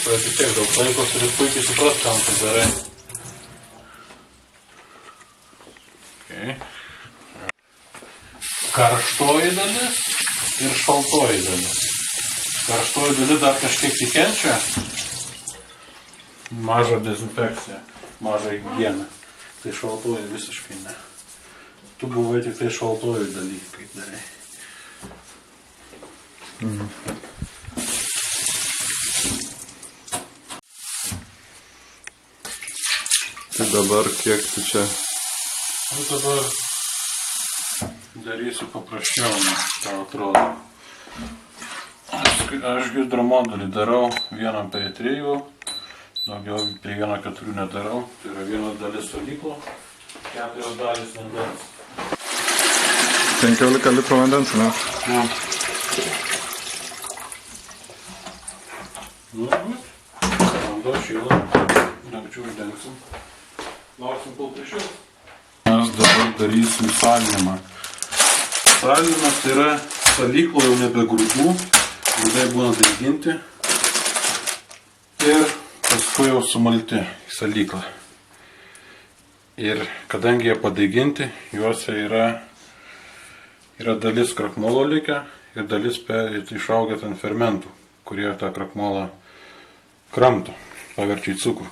Bet vis tiek daug laiko turi puikiai suprast, kam tai darai. Okay. Karštoji dalis ir šaltoji dalis. Karštoji dalis dar kažkiek įkenčia. Maža dezinfekcija, maža higieną. Tai šaltoji visiškai ne. Tu buvai tik tai šaltoji dalykai darai. Tai dabar kiek tu čia? Nu dabar darysiu paprasčiau, tau atrodo. Aš hidromodulį darau 1:3, daugiau prie 1:4 nedarau. Tai yra 1 dalis salyklo, 4 dalis vandens. 15 litrų vandens, ne? Ja. Nu, gut. Vanduo šyla. Dangčių uždengsim. Norsim pultrišius. Mes dabar darysim salinimą. Salinimas tai yra salyklo jau nebe grūdų. Grūdai būna daiginti. Ir paskui jau sumalti į salyklą. Ir kadangi jie padaiginti, juose yra dalis krakmolo likę ir dalis išaugę ant fermentų, kurie tą krakmolą kramto, paverčia į cukrų.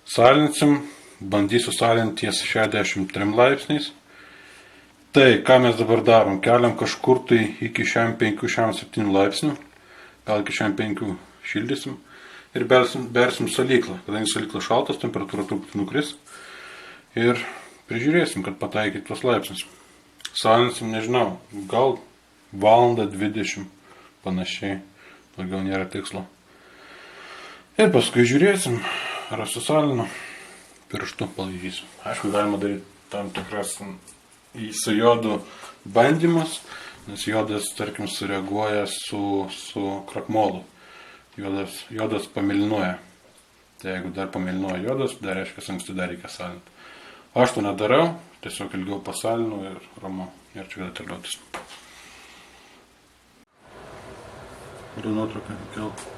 Salinsim, bandysiu salinti ties 63 laipsniais. Tai, ką mes dabar darom, keliam kažkur tai iki 5-7 laipsnių, gal iki 5 šildysim ir bersim salyklą. Kadangi salykla šaltas, temperatūra truputį nukris ir prižiūrėsim, kad pataikyt tuos laipsnius. Salinsim, nežinau, gal valandą 20 panašiai, daugiau nėra tikslo. Ir paskui žiūrėsim, ar susalinu, pirštu palaižysim. Aišku, galima daryti tam tikras su jodu bandymus, nes jodas, tarkim, sureaguoja su krakmolu. Jodas pamėlynuoja. Tai jeigu dar pamėlynuoja jodas, dar reiškia, anksti dar reikia salinti. Aš to nedarau, tiesiog ilgiau pasalinu ir ramu. Ir čia gali terliuotis. Galiu nuotrauką įkelti.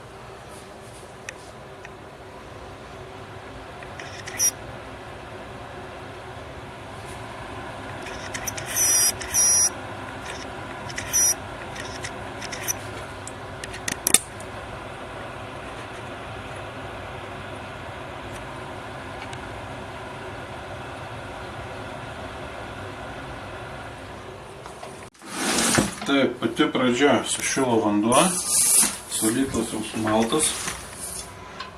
Taip, pati pradžia, sušilo vanduo, salyklas jau sumaltas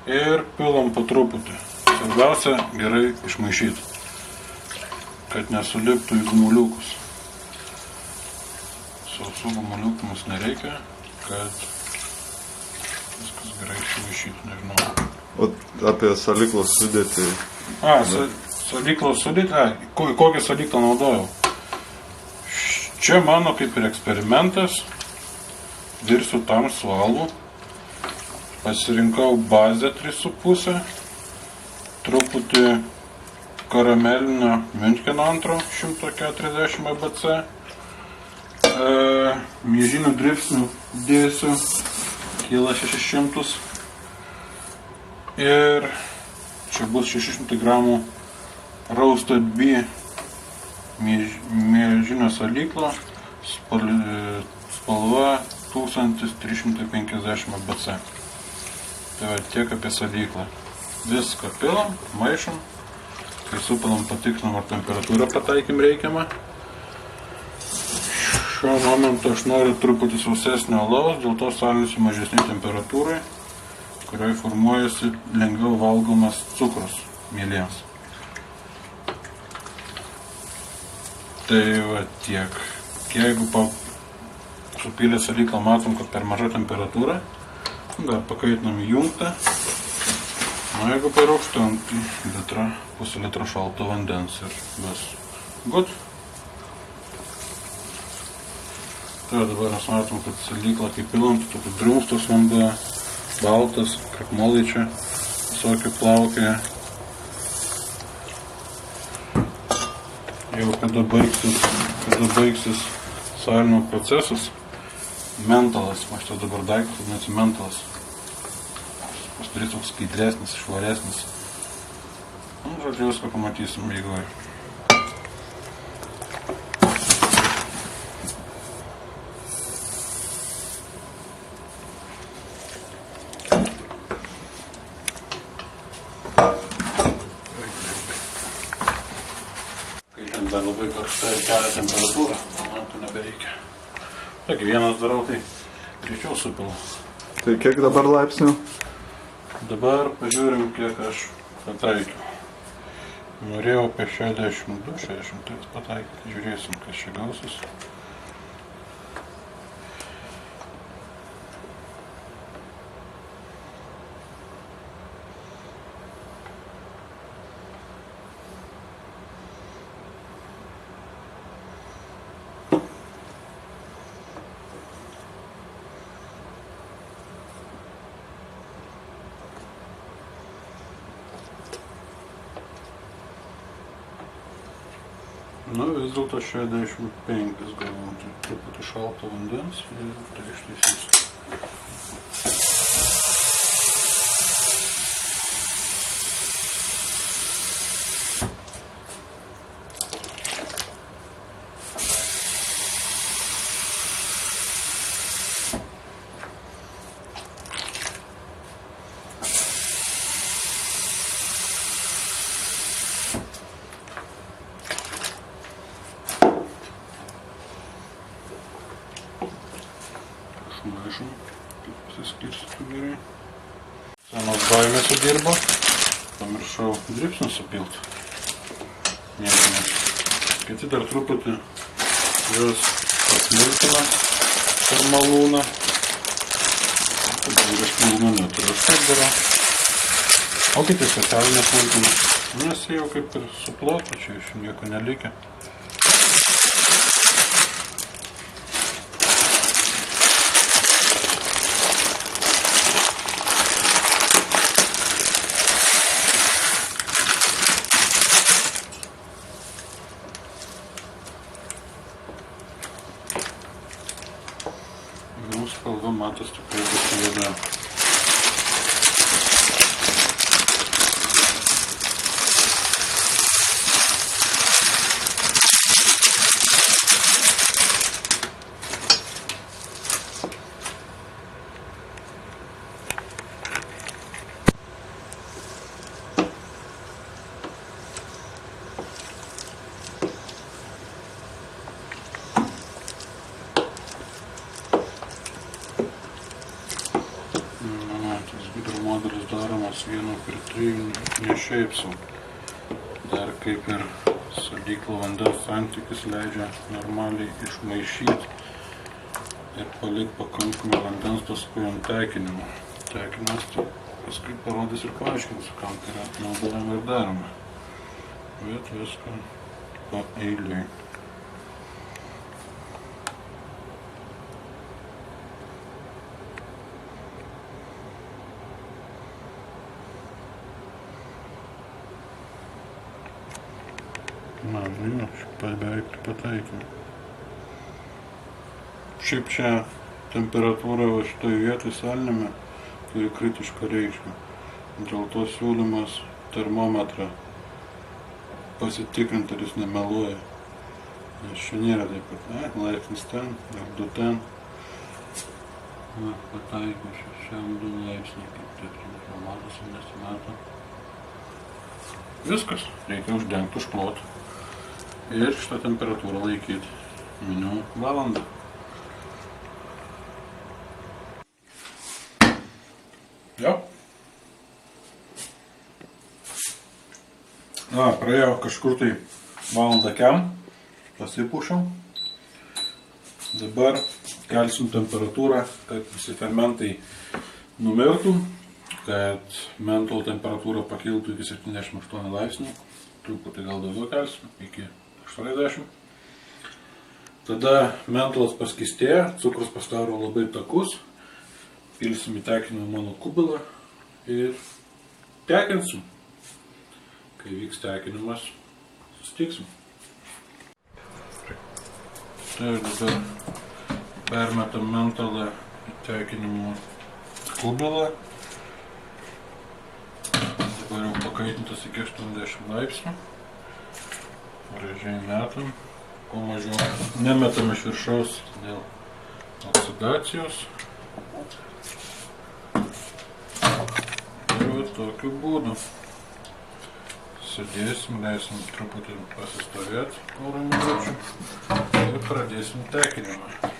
ir pilam po truputį. Svarbiausia gerai išmaišyti, kad nesuliptų į gumuliukus. Sausų gumuliukų mums nereikia, kad viskas gerai išmaišyti, nežinau. O apie salyklos sudėtį? Salyklos sudėtį, kokią salyklą naudojau? Čia mano kaip ir eksperimentas, dirsiu tamsų alų, pasirinkau bazę 3,5, truputį karamelinio Müncheno antro 140 ABC, miežinių dribsnių dėsiu, kyla 600 ir čia bus 600 gramų Roasted Bee miežinio salyklo, spalva 1350 ABC. Tai va tiek apie salyklą. Viską pilam, maišom, kai supilam patikslinam, ar temperatūrą pataikym reikiamą. Šiuo momentu aš noriu truputį sausesnio alaus, dėl to salinsiu mažesnį temperatūrai, kurioje formuojasi lengviau valgomas cukrus mieliems. Tai va tiek. Jeigu supylę salyklą matom, kad per maža temperatūra, dar pakaitinam įjungtą. O jeigu per aukštą, tai pusę litro šalto vandens ir vis gut. Tai dabar mes matom, kad salyklą kaip pilam, tokiu drumstas vanduo, baltas, krakmolai čia visokie plaukioja. Jau kada baigsis salinimo procesas, mentalas, aš čia dabar daiktas, vadinasi mentalas. Pasidarys toks skaidresnis, švaresnis. Žodžiu, viską pamatysim eigoje. Kai ten dar labai karšta ir kelia temperatūrą, man to nebereikia. Taigi vienas darau, tai greičiau supilu. Tai kiek dabar laipsnių? Dabar pažiūrim, kiek aš pataikiau. Norėjau apie 62, 63 pataikyti. Žiūrėsim, kas čia gausis. Nu, vis dėlto 65 galvom, tai truputį šalto vandens ir tai ištaisysiu. Maišom, kaip pasiskirstytų gerai. Senos baimės sudirbo. Pamiršau dribsnių supilt. Niekinis. Kiti dar truputį juos pasmulkina per malūną. Ir aš malūną neturiu, aš taip darau. O kiti specialiai nesmulkina. Nes jau kaip ir suploto, čia iš nieko nelikia. Spalva matos tikrai bus juoda. Modelis daromas 1:3, ne šiaip sau. Dar kaip ir salyklo vandens santykis leidžia normaliai išmaišyti ir palikti pakankamai vandens paskui ant tekinimo. Tekinimas tai paskui parodys ir paaiškins, kam tai yra naudojama ir daroma. Bet viską paeiliui. Man, jo, beveik pataikiau. Šiaip čia temperatūra šitoj vietoj saliniame turi kritišką reikšmę. Dėl to siūlymas termometrą pasitikrinti, ar jis nemeluoja. Nes čia nėra taip, kad laipsnis ten, ar 2 ten. Na, pataikiau 62 laipsniai, kaip tik matosi, nesimato. Viskas, reikia uždengti, užploti. Ir šitą temperatūrą laikyti minimum valandą. Jau. Praėjo kažkur tai valandą kem, pasipušiau. Dabar kelsim temperatūrą, kad visi fermentai numirtų, kad mentolo temperatūra pakiltų iki 78 laipsnių. Truputį gal daugiau kelsim, iki 80. Tada mentolas paskystėja, cukrus pasidaro labai takus, pilsim į tekinimo mano kubilą ir tekinsim. Kai vyks tekinimas, sustiksim. Tai dabar permetam mentolą į tekinimo kubilą dabar jau pakaitintas iki 80 laipsnių. Gražiai metam. Kuo mažiau nemetam iš viršaus dėl oksidacijos. Ir tokiu būdu sudėsim, leisim truputį pasistovėti porą minučių ir pradėsim tekinimą.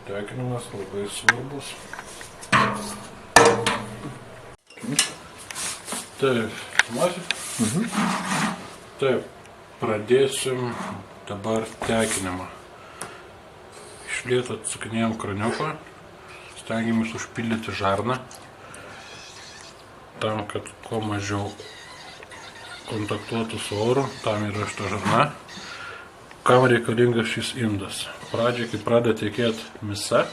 Tekinimas labai svarbus. Taip, matyt? Taip, pradėsim dabar tekinimą. Iš lėto atsukinėjom kraniuką, stengiamės užpildyti žarną, tam, kad kuo mažiau kontaktuotų su oru, tam yra šita žarna. Kam reikalingas šis indas? Pradžiai, kai pradeda tekėti misa,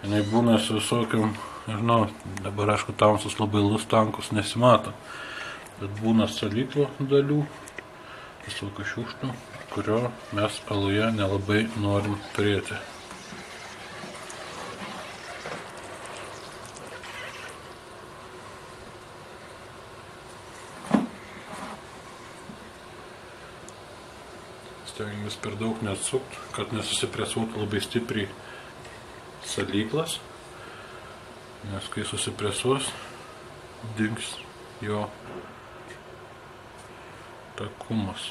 jinai būna su visokiam, nežinau, dabar aišku tamsus labai tankus nesimato, bet būna salyklo dalių, visokių šiukšlių, kurio mes aluje nelabai norim turėti. Stengiamės per daug neatsukti, kad nesusipresuotų labai stipriai salyklas, nes kai susipresuos, dings jo takumas.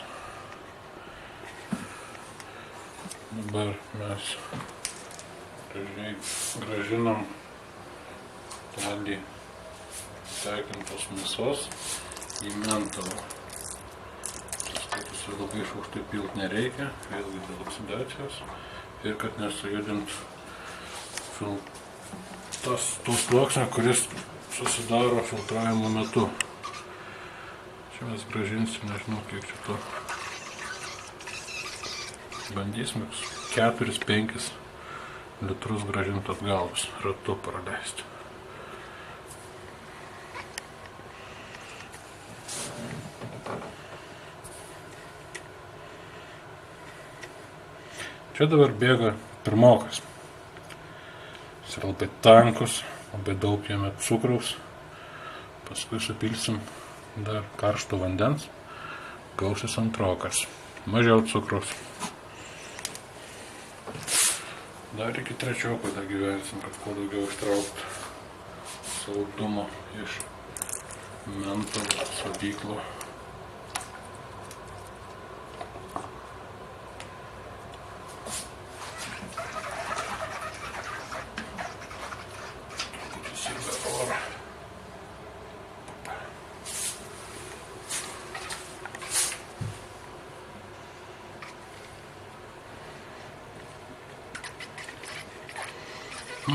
Dabar mes grąžinam dalį tekintos mėsos į mentalą. Labai iš aukštai pilt nereikia, vėlgi dėl oksidacijos ir kad nesujudint tos sluoksnio, kuris susidaro filtravimo metu. Čia mes grąžinsim, nežinau kiek čia to. Bandysime 4-5 litrus grąžinti atgalus, ratu praleisti. Čia dabar bėga pirmokas. Jis yra labai tankus, labai daug jame cukraus. Paskui supilsim dar karšto vandens, gausis antrokas. Mažiau cukraus. Dar iki trečioko dar gyvensim, kad kuo daugiau ištraukti saldumo iš mentalo salyklo.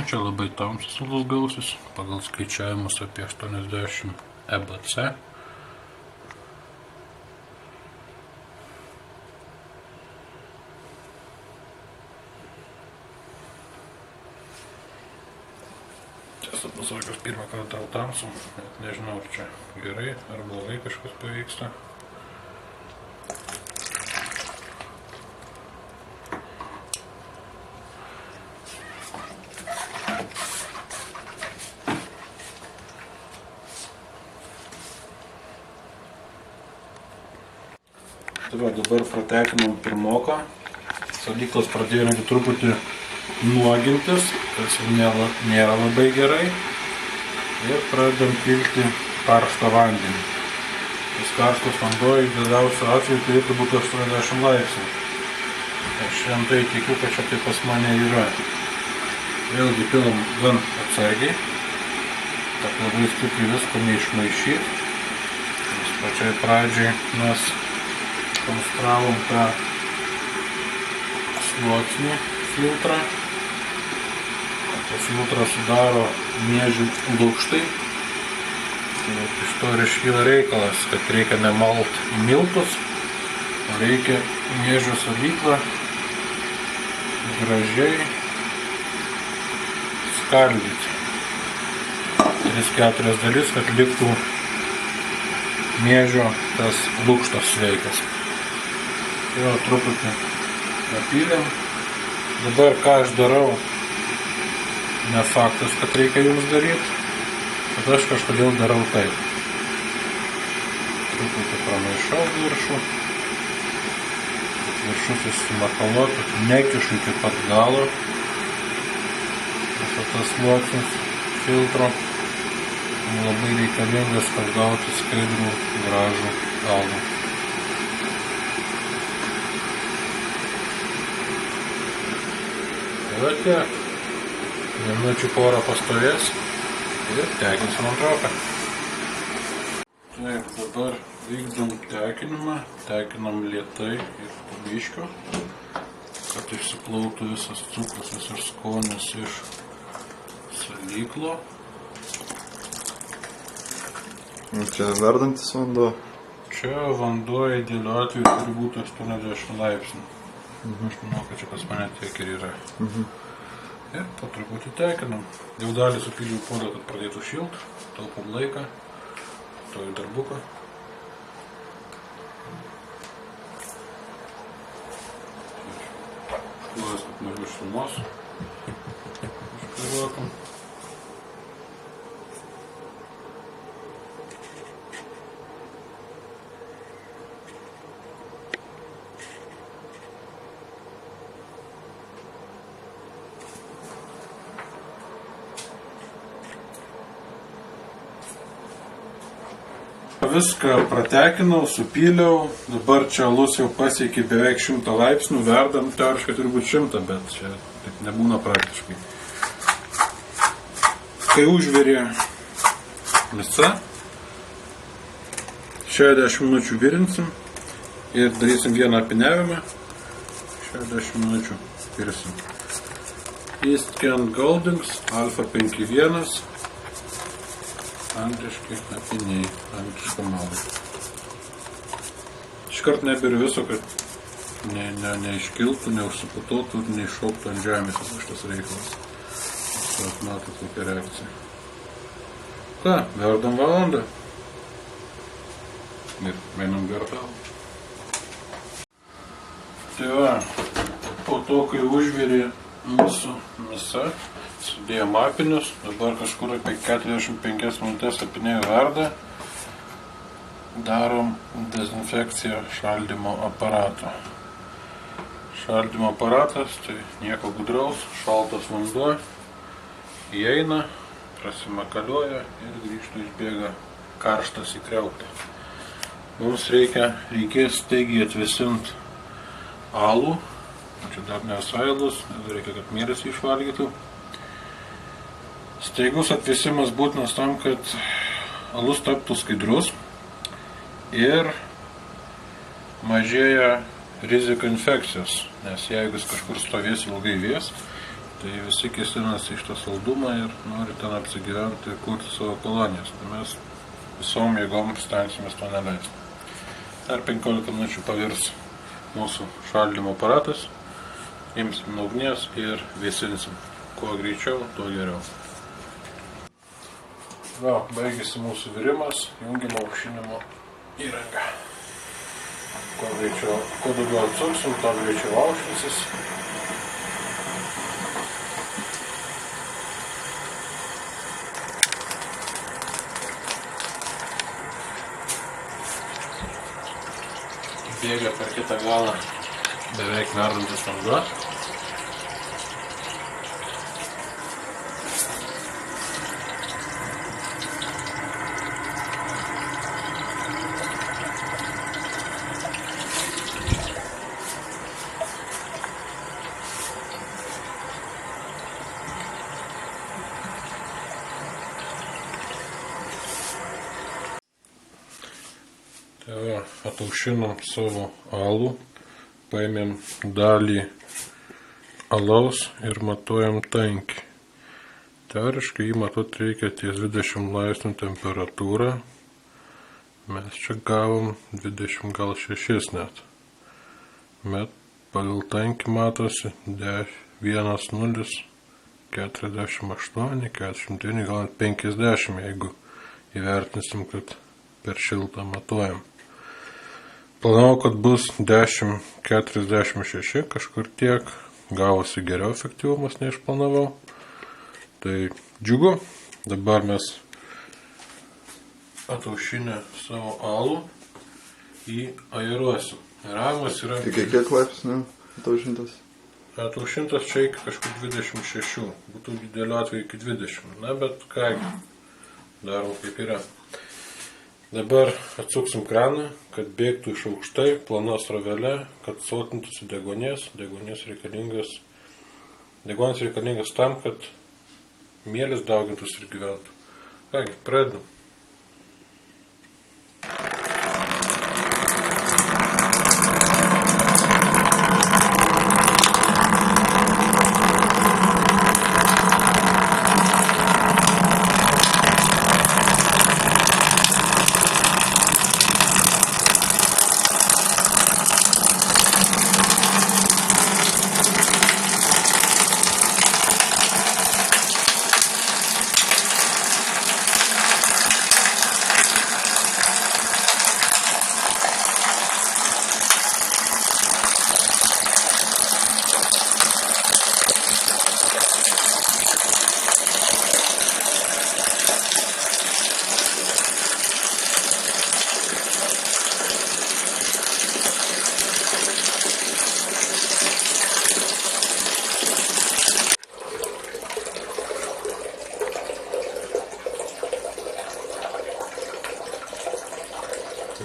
Čia labai tamsus alus gausis, pagal skaičiavimus apie 80 EBC. Tiesą pasakius, pirmą kartą tamsu, nežinau, ar čia gerai ar blogai kažkas pavyksta. Dabar pratekinom pirmoką, salyklas pradėjo truputį nuogintis, kas nėra labai gerai, ir pradedam pilti karštą vandenį. Tas karštas vanduo idealiausiu atveju turėtų būti 80 laipsnių. Aš šventai tikiu, kad čia tai pas mane yra. Vėlgi pilam gan atsargiai, kad labai stipriai visko neišmaišyti. Nes pačiai pradžiai mes konstravom tą sluoksnį filtrą. Tas filtrą sudaro miežių lukštai. Tai iš to ir iškyla reikalas, kad reikia nemalt į miltus, o reikia miežių salyklą gražiai skaldyti. 3-4 dalis, kad liktų miežio tas lukštas sveikas. Jo, truputį napylėm. Dabar ką aš darau, ne faktas, kad reikia jums daryti, bet aš kažkodėl darau taip. truputį pramaišau viršų. Viršutis sumakaluotų, nekišu iki pat galo. Visą tas sluoksnis filtro labai reikalingas, kad gauti skaidrų, gražų alų. Tai va tiek. Minučių porą pastovės ir tekinsim antroką. Taip, dabar vykdom tekinimą. Tekinam lėtai ir pabiškiu, kad išsiplautų visas cukrus, visas skonis iš salyklo. Čia verdantis vanduo. Čia vanduo idealiu atveju turi būti 80 laipsnių. Aš manau, kad čia pas mane tiek ir yra. Ir po truputį tekinam. Jau dalį supyliau puodą, kad pradėtų šilt. Taupom laiką. To į darbuką. Šluojas, kad mažiau šilumos. Išpiruokim. Viską pratekinau, supyliau, dabar čia alus jau pasiekė beveik 100 laipsnių, verdam, teoriškai turi būti 100, bet čia taip nebūna praktiškai. Kai užvirė misa, 60 minučių virinsim ir darysim vieną apiniavimą, 60 minučių virsim. Eastern Goldings, Alfa 5.1. Angliški apiniai, angliška malai. Iškart neberiu viso, kad neiškiltų, neužsiputotų ir neiššauktų ant žemės šitas reikalas. Jūs matot kokią reakciją. Ką, verdam valandą. Ir einam gertau. Tai va, po to, kai užvirė mūsų misa, sudėjom apinius, dabar kažkur apie 45 minutės apiniai verda. Darom dezinfekciją šaldymo aparato. Šaldymo aparatas, tai nieko gudraus, šaltas vanduo, įeina, prasimakaliuoja ir grįžtų išbėga karštas į kriauklę. Mums reikės staigiai atvėsinti alų, čia dar nevisai alus, reikia, kad mėras išvalgytų. Staigus atvėsimas būtinas tam, kad alus taptų skaidrus ir mažėja rizika infekcijos, nes jeigu jis kažkur stovės ilgai vės, tai visi kėsinasi iš tą saldumą ir nori ten apsigyventi ir kurti savo kolonijas. Tai mes visom jėgom stengsimės to neleisti. Dar 15 minučių pavirs mūsų šaldymo aparatas, imsim nuo ugnies ir vėsinsim. Kuo greičiau, tuo geriau. Va, baigėsi mūsų virimas, jungiam aušinimo įrangą. Kuo daugiau atsuksim, tuo greičiau aušinsis. Bėga per kitą galą beveik verdantis vanduo. Tai va, ataušinom savo alų, paėmėm dalį alaus ir matuojam tankį. Teoriškai jį matuot reikia ties 20 laipsnių temperatūrą. Mes čia gavom 20 gal 6 net. Bet pagal tankį matosi 1,0, 48, 49, gal 50, jeigu įvertinsim, kad per šiltą matuojam. Planau, kad bus 10,46, kažkur tiek, gavosi geriau efektyvumas, nei aš planavau. Tai džiugu, dabar mes ataušinę savo alų įaeruosim. Aeravimas yra... Iki kiek laipsnių ataušintas? Ataušintas čia iki kažkur 26, būtų dideliu atveju iki 20, na bet kągi, darom kaip yra. Dabar atsuksim kraną, kad bėgtų iš aukštai, plona srovelė, kad sotintųsi deguonies. Deguonis reikalingas tam, kad mielis daugintųsi ir gyventų. Kągi, pradedam.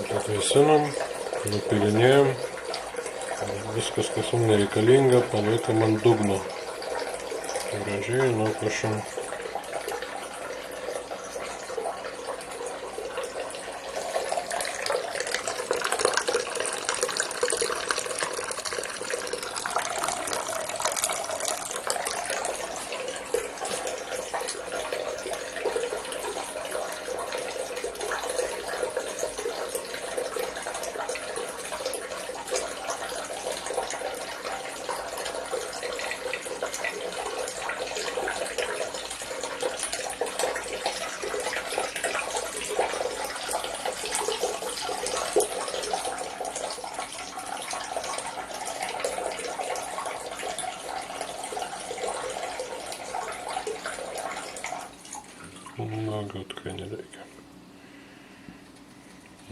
Atvėsinam, nupilinėjom, viskas, kas mums nereikalinga, paliekam ant dugno. Gražiai nukošam. Na, gal tikrai nereikia.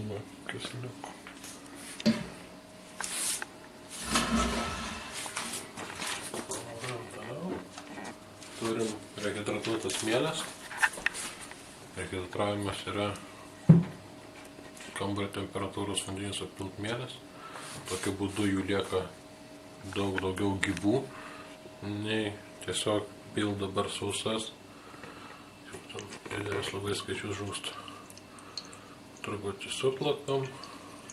Va, kas liko. Turim rehidratuotas mieles. Rehidratavimas yra kambario temperatūros vandenis appilt mieles. Tokiu būdu jų lieka daug daugiau gyvų, nei tiesiog pilt dabar sausas. Didelis labai skaičius žūsta. Truputį suplakam.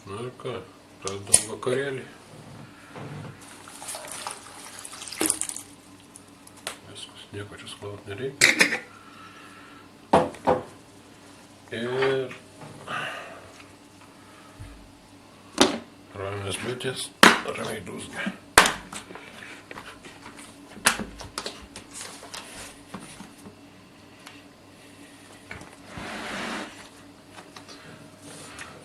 Nu ir ką, pradedam vakarėlį. Viskas, nieko čia sklaut nereikia. Ir ramios bitės, ramiai dūzgia.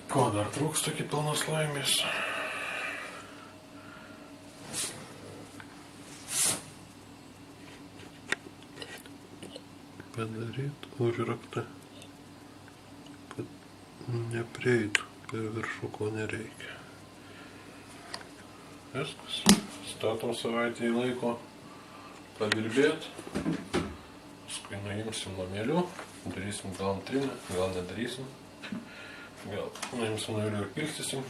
Ko dar trūksta iki pilnos laimės? Padaryt užraktą, kad neprieitų per viršų, ko nereikia. Viskas. Statom savaitę į laiko padirbėt. Paskui nuimsim nuo mielių. Darysim gal antrinę, gal nedarysim. Gal nuimsim nuo mielių ir pilstysim.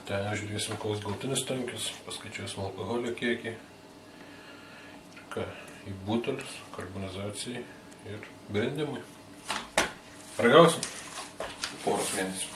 Ten žiūrėsim, koks galutinis tankis. Paskaičiuosim alkoholio kiekį. Ir ką? Į butelius, karbonizacijai ir brendimui. Ragausim poros mėnesių.